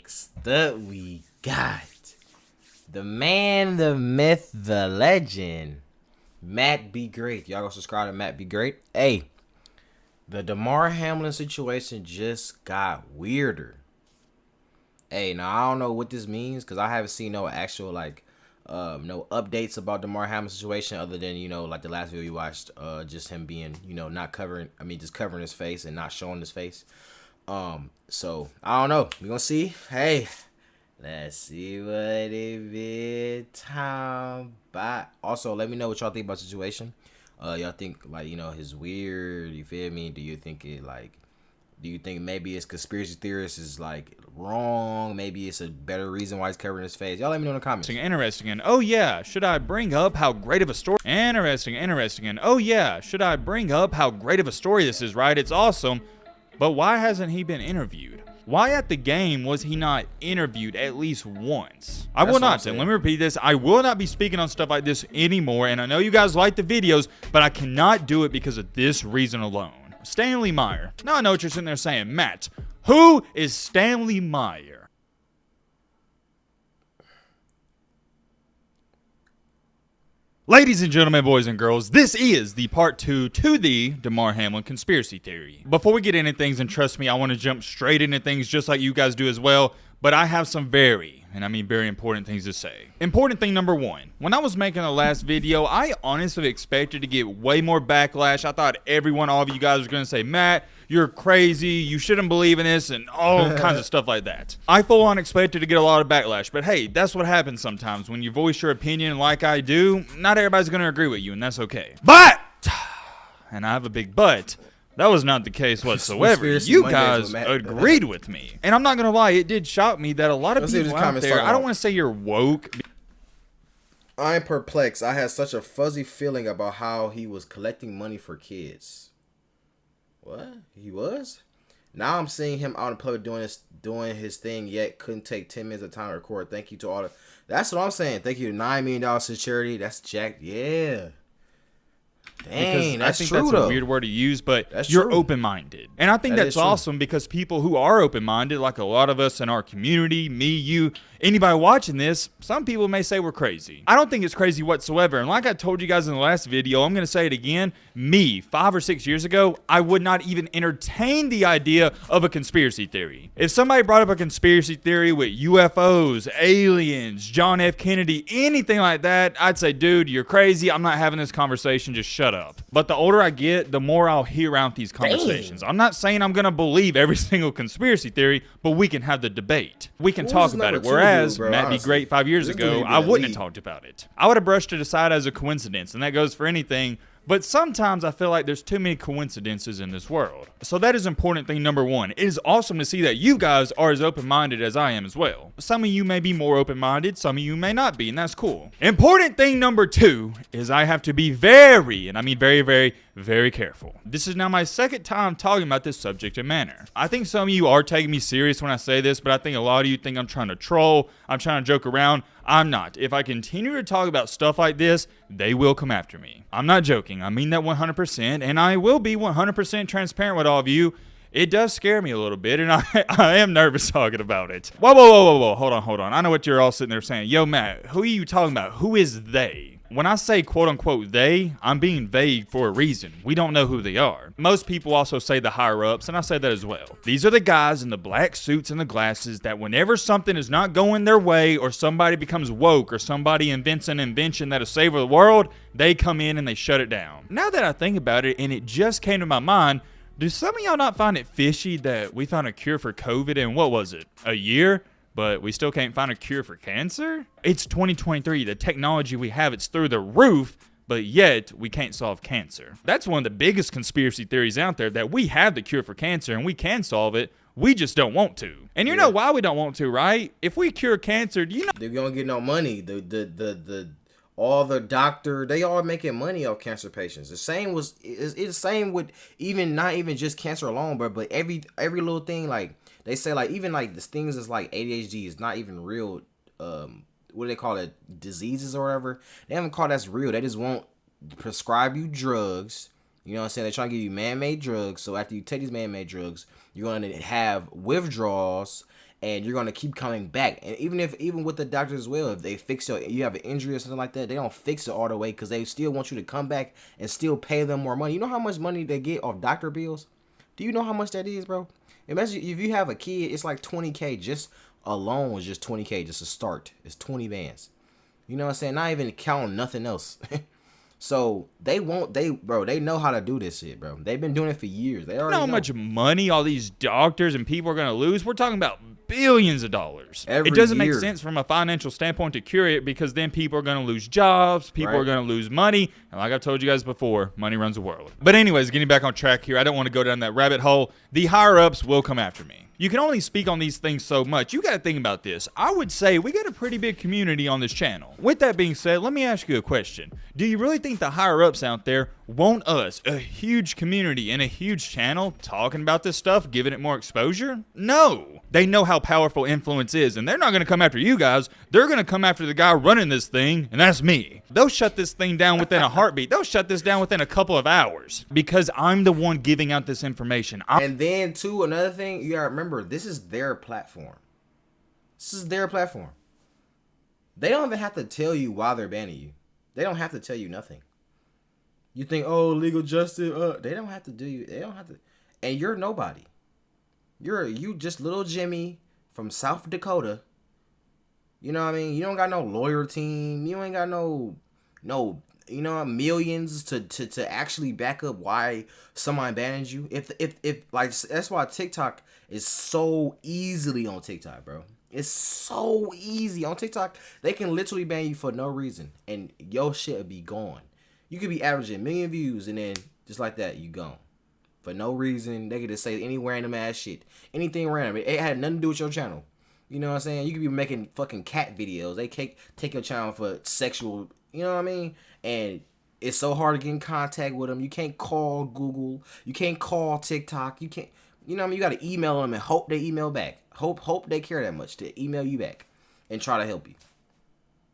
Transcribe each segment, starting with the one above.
Next up, we got the man, the myth, the legend, Matt Be Great. Y'all gonna subscribe to Matt Be Great? Hey, the Damar Hamlin situation just got weirder. Hey, now I don't know what this means because I haven't seen no actual no updates about Damar Hamlin's situation other than like the last video you watched, just him being not covering. I mean, just covering his face and not showing his face. So I don't know. We gonna see. Hey, let's see what it be time by. Also, let me know what y'all think about the situation. Y'all think his weird? You feel me? Do you think do you think maybe it's conspiracy theorists is wrong? Maybe it's a better reason why he's covering his face. Y'all let me know in the comments. Interesting. And oh yeah, should I bring up how great of a story? Interesting. And oh yeah, should I bring up how great of a story this is? Right? It's awesome. But why hasn't he been interviewed? Why at the game was he not interviewed at least once? I will not. And let me repeat this. I will not be speaking on stuff like this anymore. And I know you guys like the videos, but I cannot do it because of this reason alone. Stanley Meyer. Now I know what you're sitting there saying. Matt, who is Stanley Meyer? Ladies and gentlemen, boys and girls, this is the part 2 to the Damar Hamlin conspiracy theory. Before we get into things, and trust me, I want to jump straight into things just like you guys do as well, but I have some very important things to say. Important thing number 1. When I was making the last video, I honestly expected to get way more backlash. I thought all of you guys were going to say, Matt, you're crazy, you shouldn't believe in this, and all kinds of stuff like that. I full on expected to get a lot of backlash, but hey, that's what happens sometimes. When you voice your opinion like I do, not everybody's going to agree with you, and that's okay. But, and I have a big but, that was not the case whatsoever. You guys agreed with me. And I'm not going to lie, it did shock me that a lot of people out there, I don't want to say you're woke. I'm perplexed. I had such a fuzzy feeling about how he was collecting money for kids. What? He was? Now I'm seeing him out in public doing his thing, yet couldn't take 10 minutes of time to record. Thank you to all the... That's what I'm saying. Thank you to $9 million to charity. That's jacked. Yeah. Dang, I think that's a weird word to use, but you're open-minded. And I think that's awesome because people who are open-minded, like a lot of us in our community, me, you, anybody watching this, some people may say we're crazy. I don't think it's crazy whatsoever. And like I told you guys in the last video, I'm going to say it again. Me, 5 or 6 years ago, I would not even entertain the idea of a conspiracy theory. If somebody brought up a conspiracy theory with UFOs, aliens, John F. Kennedy, anything like that, I'd say, dude, you're crazy. I'm not having this conversation. Just shut up. But the older I get, the more I'll hear out these conversations. I'm not saying I'm going to believe every single conspiracy theory, but we can have the debate. We can talk about it. Whereas Matt Be Great 5 years ago, I wouldn't have talked about it. I would have brushed it aside as a coincidence, and that goes for anything. But sometimes I feel like there's too many coincidences in this world. So that is important thing number 1. It is awesome to see that you guys are as open-minded as I am as well. Some of you may be more open-minded, some of you may not be, and that's cool. Important thing number 2 is I have to be very, and I mean very careful. This is now my second time talking about this subject and manner. I think some of you are taking me serious when I say this, but I think a lot of you think I'm trying to troll, I'm trying to joke around. I'm not. If I continue to talk about stuff like this, they will come after me. I'm not joking. I mean that 100%, and I will be 100% transparent with all of you. It does scare me a little bit, and I am nervous talking about it. Whoa. Hold on. I know what you're all sitting there saying. Yo, Matt, who are you talking about? Who is they? When I say quote-unquote they, I'm being vague for a reason. We don't know who they are. Most people also say the higher-ups, and I say that as well. These are the guys in the black suits and the glasses that whenever something is not going their way or somebody becomes woke or somebody invents an invention that'll save the world, they come in and they shut it down. Now that I think about it, and it just came to my mind, do some of y'all not find it fishy that we found a cure for COVID in, what was it, a year? But we still can't find a cure for cancer? It's 2023. The technology we have, it's through the roof, but yet we can't solve cancer. That's one of the biggest conspiracy theories out there, that we have the cure for cancer and we can solve it. We just don't want to. And you know why we don't want to, right? If we cure cancer, do you know they're gonna get no money? All the doctor, they all making money off cancer patients. The same it's the same with not even just cancer alone, but every little thing, like they say, like even like the things is like ADHD is not even real. What do they call it? Diseases or whatever. They haven't called that's real. They just won't prescribe you drugs. You know what I'm saying? They're trying to give you man-made drugs. So after you take these man-made drugs, you're going to have withdrawals and you're gonna keep coming back. And even with the doctors as well, if they fix you have an injury or something like that, they don't fix it all the way because they still want you to come back and still pay them more money. You know how much money they get off doctor bills? Do you know how much that is, bro? Imagine if you have a kid, it's like $20K just alone is just $20K just to start. It's 20 bands. You know what I'm saying? Not even counting nothing else. So they know how to do this shit, bro. They've been doing it for years. They already know how much money all these doctors and people are going to lose. We're talking about billions of dollars. It doesn't make sense from a financial standpoint to cure it because then people are going to lose jobs. People are going to lose money. And like I've told you guys before, money runs the world. But anyways, getting back on track here, I don't want to go down that rabbit hole. The higher-ups will come after me. You can only speak on these things so much. You got to think about this. I would say we got a pretty big community on this channel. With that being said, let me ask you a question. Do you really think the higher-ups out there want us, a huge community and a huge channel, talking about this stuff, giving it more exposure? No. They know how powerful influence is, and they're not going to come after you guys. They're going to come after the guy running this thing, and that's me. They'll shut this thing down within a heartbeat. They'll shut this down within a couple of hours because I'm the one giving out this information. And then, too, another thing, you got to remember, this is their platform. This is their platform. They don't even have to tell you why they're banning you. They don't have to tell you nothing. You think, oh, legal justice. They don't have to do you. They don't have to. And you're nobody. You just little Jimmy from South Dakota. You know what I mean? You don't got no lawyer team. You ain't got no millions to actually back up why somebody banned you. If like, that's why TikTok is so easily on TikTok, bro. It's so easy on TikTok. They can literally ban you for no reason, and your shit will be gone. You could be averaging 1 million views, and then just like that, you gone for no reason. They could just say any random ass shit, anything random. It had nothing to do with your channel. You know what I'm saying? You could be making fucking cat videos. They take your channel for sexual. You know what I mean? And it's so hard to get in contact with them. You can't call Google. You can't call TikTok. You can't. You know what I mean? You got to email them and hope they email back. Hope they care that much to email you back and try to help you.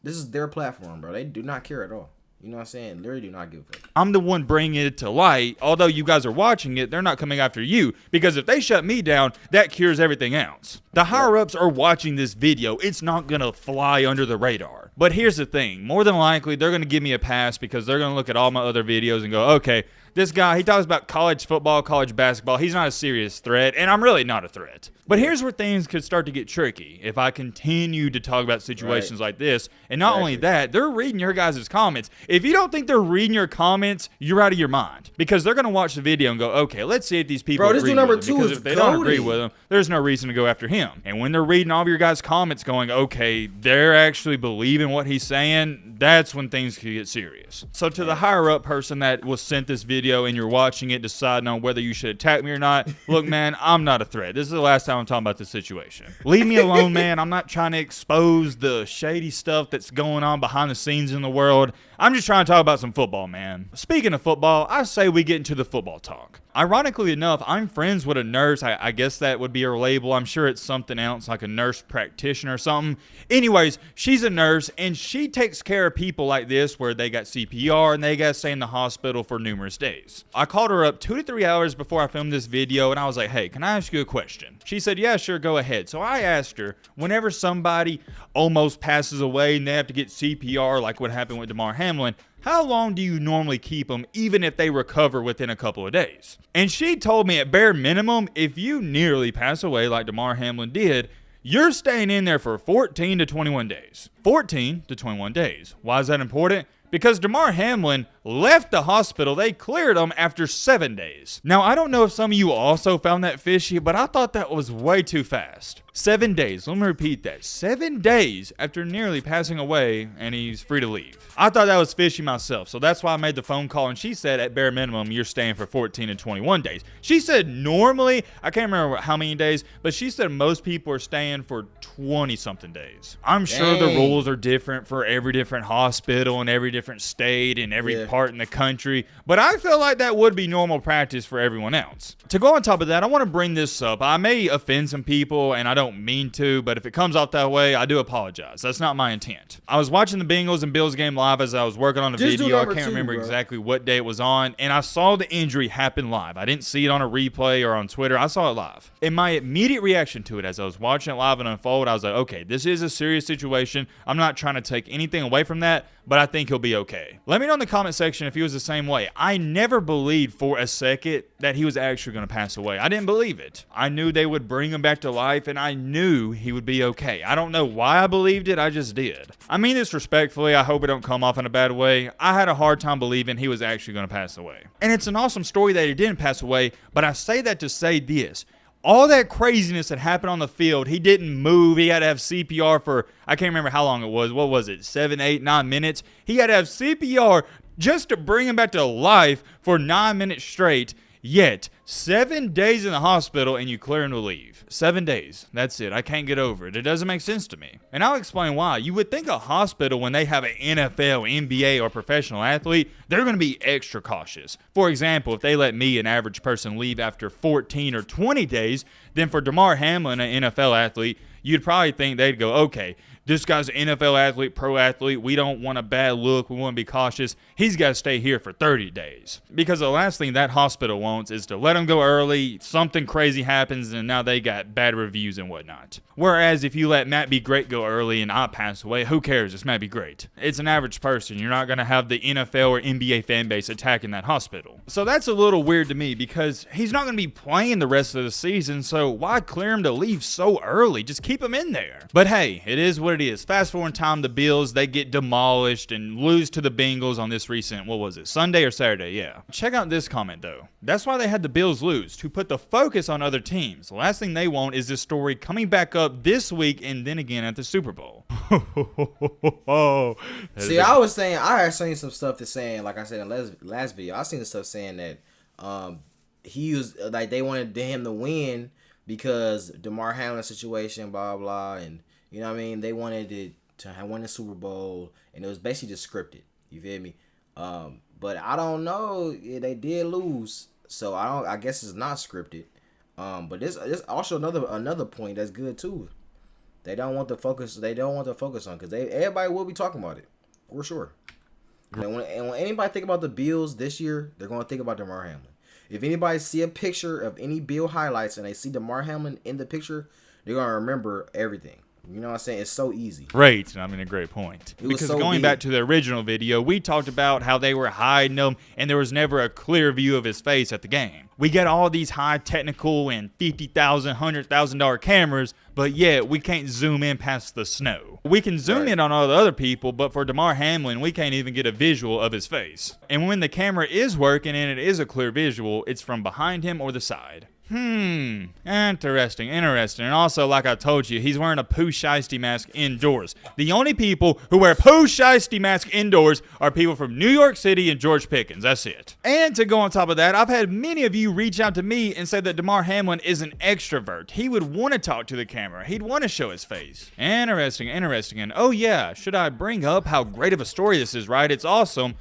This is their platform, bro. They do not care at all. You know what I'm saying? Literally do not give a fuck. I'm the one bringing it to light. Although you guys are watching it, they're not coming after you. Because if they shut me down, that cures everything else. The higher-ups are watching this video. It's not going to fly under the radar. But here's the thing. More than likely, they're going to give me a pass because they're going to look at all my other videos and go, okay, this guy, he talks about college football, college basketball. He's not a serious threat, and I'm really not a threat. But here's where things could start to get tricky if I continue to talk about situations like this. And not only that, they're reading your guys' comments. If you don't think they're reading your comments, you're out of your mind. Because they're going to watch the video and go, okay, let's see if these people agree with him. Because if they don't agree with him, there's no reason to go after him. And when they're reading all of your guys' comments going, okay, they're actually believing what he's saying, that's when things could get serious. So to the higher-up person that was sent this video and you're watching it, deciding on whether you should attack me or not, look, man, I'm not a threat. This is the last time I'm talking about this situation. Leave me alone, man. I'm not trying to expose the shady stuff that's going on behind the scenes in the world. I'm just trying to talk about some football, man. Speaking of football, I say we get into the football talk. Ironically enough, I'm friends with a nurse. I guess that would be her label. I'm sure it's something else, like a nurse practitioner or something. Anyways, she's a nurse, and she takes care of people like this where they got CPR and they got to stay in the hospital for numerous days. I called her up 2 to 3 hours before I filmed this video, and I was like, hey, can I ask you a question? She said, yeah, sure, go ahead. So I asked her, whenever somebody almost passes away and they have to get CPR, like what happened with Damar Hamlin, how long do you normally keep them even if they recover within a couple of days? And she told me at bare minimum, if you nearly pass away like Damar Hamlin did, you're staying in there for 14 to 21 days. 14 to 21 days. Why is that important? Because Damar Hamlin left the hospital. They cleared him after 7 days. Now, I don't know if some of you also found that fishy, but I thought that was way too fast. 7 days. Let me repeat that. 7 days after nearly passing away, and he's free to leave. I thought that was fishy myself, so that's why I made the phone call, and she said at bare minimum, you're staying for 14 and 21 days. She said normally, I can't remember how many days, but she said most people are staying for 20-something days. I'm sure the rules are different for every different hospital and every different state and every part in the country, but I feel like that would be normal practice for everyone else. To go on top of that, I want to bring this up. I may offend some people, and I don't mean to, but if it comes off that way, I do apologize. That's not my intent. I was watching the Bengals and Bills game live as I was working on a video. I can't remember exactly what day it was on, and I saw the injury happen live. I didn't see it on a replay or on Twitter. I saw it live. And my immediate reaction to it as I was watching it live and unfold, I was like, okay, this is a serious situation. I'm not trying to take anything away from that, but I think he'll be okay. Let me know in the comment section if he was the same way. I never believed for a second that he was actually going to pass away. I didn't believe it. I knew they would bring him back to life, and I knew he would be okay. I don't know why I believed it. I just did. I mean this respectfully. I hope it don't come off in a bad way. I had a hard time believing he was actually going to pass away. And it's an awesome story that he didn't pass away, but I say that to say this. All that craziness that happened on the field, he didn't move. He had to have CPR for, I can't remember how long it was. What was it? 7, 8, 9 minutes? He had to have CPR just to bring him back to life for 9 minutes straight. Yet, 7 days in the hospital and you clear him to leave. 7 days. That's it. I can't get over it. It doesn't make sense to me. And I'll explain why. You would think a hospital, when they have an NFL, NBA, or professional athlete, they're going to be extra cautious. For example, if they let me, an average person, leave after 14 or 20 days, then for Damar Hamlin, an NFL athlete, you'd probably think they'd go, okay, this guy's an NFL athlete, pro athlete. We don't want a bad look. We want to be cautious. He's got to stay here for 30 days. Because the last thing that hospital wants is to let him go early, something crazy happens, and now they got bad reviews and whatnot. Whereas if you let Matt Be Great go early and I pass away, who cares? It's Matt Be Great. It's an average person. You're not going to have the NFL or NBA fan base attacking that hospital. So that's a little weird to me because he's not going to be playing the rest of the season, so why clear him to leave so early? Just keep him in there. But hey, it is what it is. Fast forward in time, the Bills, they get demolished and lose to the Bengals on this recent, what was it, Sunday or Saturday? Yeah. Check out this comment, though. That's why they had the Bills lose, to put the focus on other teams. The last thing they want is this story coming back up this week and then again at the Super Bowl. See, I had seen some stuff that's saying, like I said in the last video, I seen the stuff saying that he was, like, they wanted him to win because Damar Hamlin situation, blah, blah, and you know what I mean? They wanted it to win the Super Bowl, and it was basically just scripted. You feel me? But I don't know. Yeah, they did lose, so I guess it's not scripted. But this also another point that's good too. They don't want the focus. They don't want to focus on because everybody will be talking about it for sure. And when anybody think about the Bills this year, they're going to think about Damar Hamlin. If anybody see a picture of any Bill highlights and they see Damar Hamlin in the picture, they're going to remember everything. You know what I'm saying? It's so easy. Right. I mean, a great point. Because so going back to the original video, we talked about how they were hiding him and there was never a clear view of his face at the game. We get all these high technical and $50,000, $100,000 cameras, but yet we can't zoom in past the snow. We can zoom in on all the other people, but for Damar Hamlin, we can't even get a visual of his face. And when the camera is working and it is a clear visual, it's from behind him or the side. Interesting. And also, like I told you, he's wearing a Pooh Shiesty mask indoors. The only people who wear Pooh Shiesty mask indoors are people from New York City and George Pickens. That's it. And to go on top of that, I've had many of you reach out to me and say that Damar Hamlin is an extrovert. He would want to talk to the camera. He'd want to show his face. Interesting. And oh yeah, should I bring up how great of a story this is, right? It's awesome.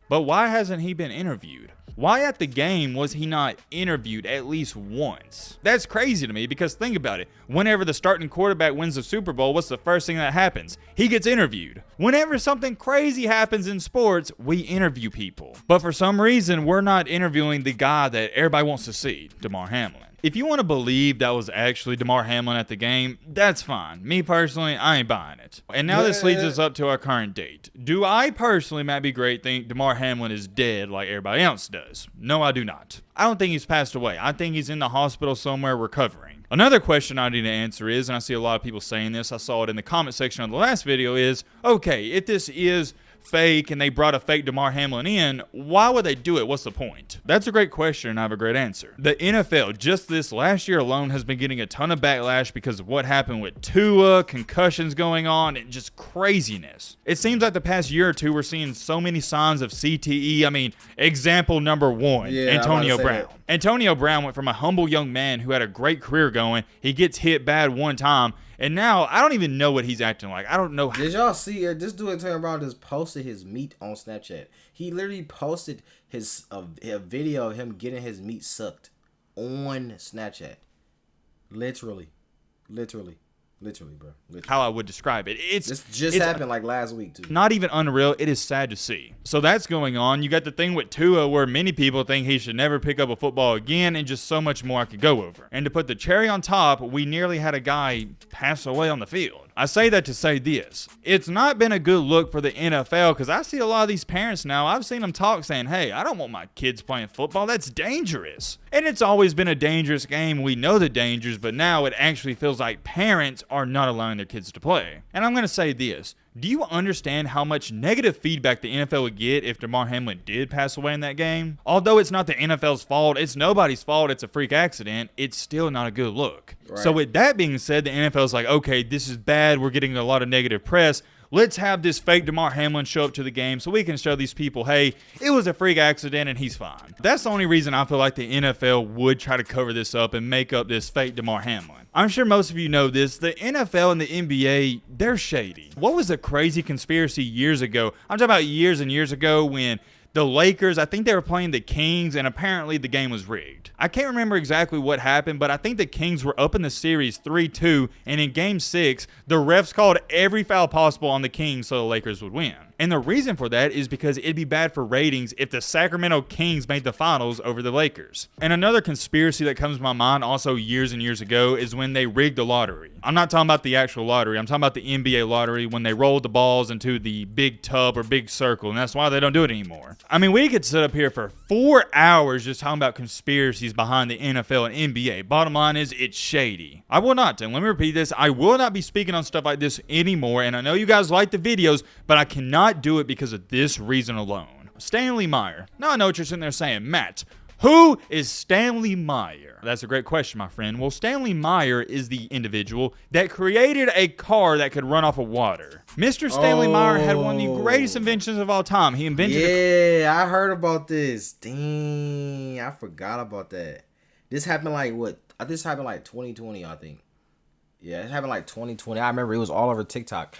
But why hasn't he been interviewed? Why at the game was he not interviewed at least once? That's crazy to me because think about it. Whenever the starting quarterback wins the Super Bowl, what's the first thing that happens? He gets interviewed. Whenever something crazy happens in sports, we interview people. But for some reason, we're not interviewing the guy that everybody wants to see, Damar Hamlin. If you want to believe that was actually Damar Hamlin at the game, that's fine. Me personally, I ain't buying it. And now this leads us up to our current date. Do I personally, Matt Be Great, think Damar Hamlin is dead like everybody else does? No, I do not. I don't think he's passed away. I think he's in the hospital somewhere recovering. Another question I need to answer is, and I see a lot of people saying this, I saw it in the comment section of the last video, is, okay, if this is fake and they brought a fake Damar Hamlin in, why would they do it? What's the point? That's a great question and I have a great answer. The NFL just this last year alone has been getting a ton of backlash because of what happened with Tua, concussions going on, and just craziness. It seems like the past year or two we're seeing so many signs of CTE. I mean, example number one, Antonio Brown. Antonio Brown went from a humble young man who had a great career going. He gets hit bad one time And now I don't even know what he's acting like. I don't know. Did y'all see this dude Antonio Brown just posted his meat on Snapchat? He literally posted his a video of him getting his meat sucked on Snapchat. Literally, bro. Literally. How I would describe it. This just happened like last week, too. Not even unreal. It is sad to see. So that's going on. You got the thing with Tua where many people think he should never pick up a football again, and just so much more I could go over. And to put the cherry on top, we nearly had a guy pass away on the field. I say that to say this. It's not been a good look for the NFL because I see a lot of these parents now. I've seen them talk saying, hey, I don't want my kids playing football. That's dangerous. And it's always been a dangerous game. We know the dangers, but now it actually feels like parents are not allowing their kids to play. And I'm going to say this. Do you understand how much negative feedback the NFL would get if Damar Hamlin did pass away in that game? Although it's not the NFL's fault, it's nobody's fault, it's a freak accident, it's still not a good look. Right. So with that being said, the NFL's like, okay, this is bad, we're getting a lot of negative press. Let's have this fake Damar Hamlin show up to the game so we can show these people, hey, it was a freak accident and he's fine. That's the only reason I feel like the NFL would try to cover this up and make up this fake Damar Hamlin. I'm sure most of you know this. The NFL and the NBA, they're shady. What was the crazy conspiracy years ago? I'm talking about years and years ago when the Lakers, I think they were playing the Kings, and apparently the game was rigged. I can't remember exactly what happened, but I think the Kings were up in the series 3-2, and in Game 6, the refs called every foul possible on the Kings so the Lakers would win. And the reason for that is because it'd be bad for ratings if the Sacramento Kings made the finals over the Lakers. And another conspiracy that comes to my mind also years and years ago is when they rigged the lottery. I'm not talking about the actual lottery. I'm talking about the NBA lottery when they rolled the balls into the big tub or big circle, and that's why they don't do it anymore. I mean, we could sit up here for 4 hours just talking about conspiracies behind the NFL and NBA. Bottom line is, it's shady. I will not, and let me repeat this, I will not be speaking on stuff like this anymore, and I know you guys like the videos, but I cannot do it because of this reason alone. Stanley Meyer. Now I know what you're sitting there saying, Matt, who is Stanley Meyer? That's a great question, my friend. Well, Stanley Meyer is the individual that created a car that could run off of water. Mr. Stanley Meyer had one of the greatest inventions of all time. He invented I heard about this. Dang, I forgot about that. This happened like what? This happened like 2020, I think. Yeah, it happened like 2020. I remember it was all over TikTok.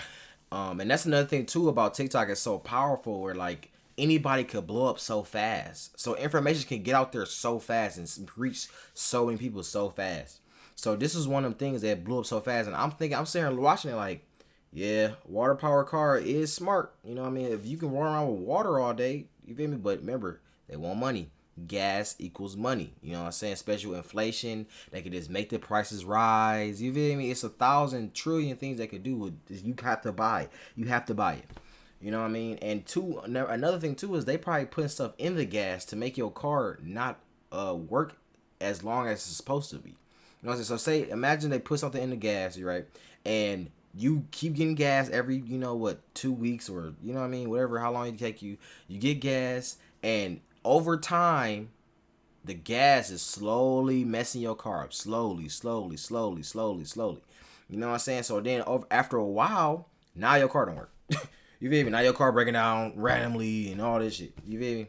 And that's another thing too about TikTok. It's so powerful where like anybody could blow up so fast. So information can get out there so fast and reach so many people so fast. So this is one of them things that blew up so fast. And I'm sitting here watching it like, yeah, water power car is smart. You know what I mean? If you can run around with water all day, you feel me? But remember, they want money. Gas equals money. You know what I'm saying? Especially with inflation, they could just make the prices rise. You feel me? It's 1,000 trillion things they could do with this. You have to buy. You have to buy it. You know what I mean? And two, another thing too is they probably putting stuff in the gas to make your car not work as long as it's supposed to be. You know what I'm saying? So say, imagine they put something in the gas, right? And you keep getting gas every, 2 weeks or, you know what I mean? Whatever, how long it take you. You get gas, and over time, the gas is slowly messing your car up. Slowly. You know what I'm saying? So then after a while, now your car don't work. You feel me? Now your car breaking down randomly and all this shit. You feel me?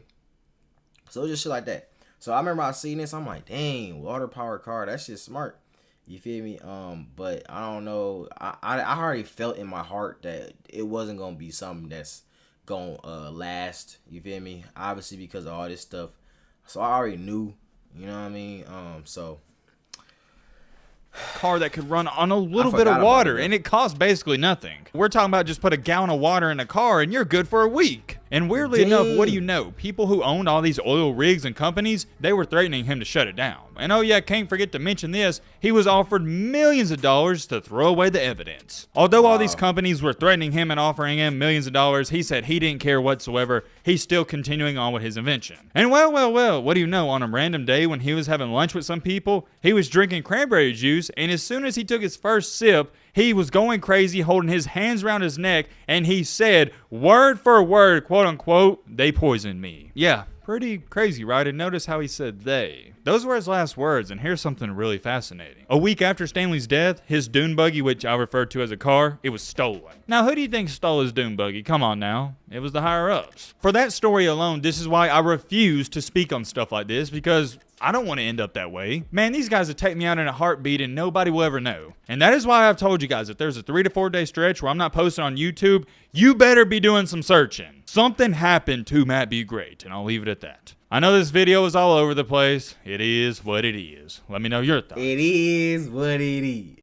So just shit like that. So I remember I seen this. I'm like, dang, water powered car. That shit's smart. You feel me? But I don't know. I already felt in my heart that it wasn't gonna be something that's gonna last. You feel me? Obviously because of all this stuff. So I already knew. You know what I mean? So car that could run on a little bit of water, and it costs basically nothing. We're talking about just put a gallon of water in a car and you're good for a week. And weirdly enough, what do you know? People who owned all these oil rigs and companies, they were threatening him to shut it down. And oh yeah, can't forget to mention this, he was offered millions of dollars to throw away the evidence. Although all these companies were threatening him and offering him millions of dollars, he said he didn't care whatsoever. He's still continuing on with his invention. And well, what do you know? On a random day when he was having lunch with some people, he was drinking cranberry juice, and as soon as he took his first sip, he was going crazy, holding his hands around his neck, and he said, word for word, quote unquote, they poisoned me. Yeah, pretty crazy, right? And notice how he said they. Those were his last words, and here's something really fascinating. A week after Stanley's death, his dune buggy, which I referred to as a car, it was stolen. Now, who do you think stole his dune buggy? Come on now. It was the higher-ups. For that story alone, this is why I refuse to speak on stuff like this, because I don't want to end up that way. Man, these guys would take me out in a heartbeat and nobody will ever know. And that is why I've told you guys, if there's a 3 to 4 day stretch where I'm not posting on YouTube, you better be doing some searching. Something happened to Matt Be Great, and I'll leave it at that. I know this video is all over the place. It is what it is. Let me know your thoughts. It is what it is.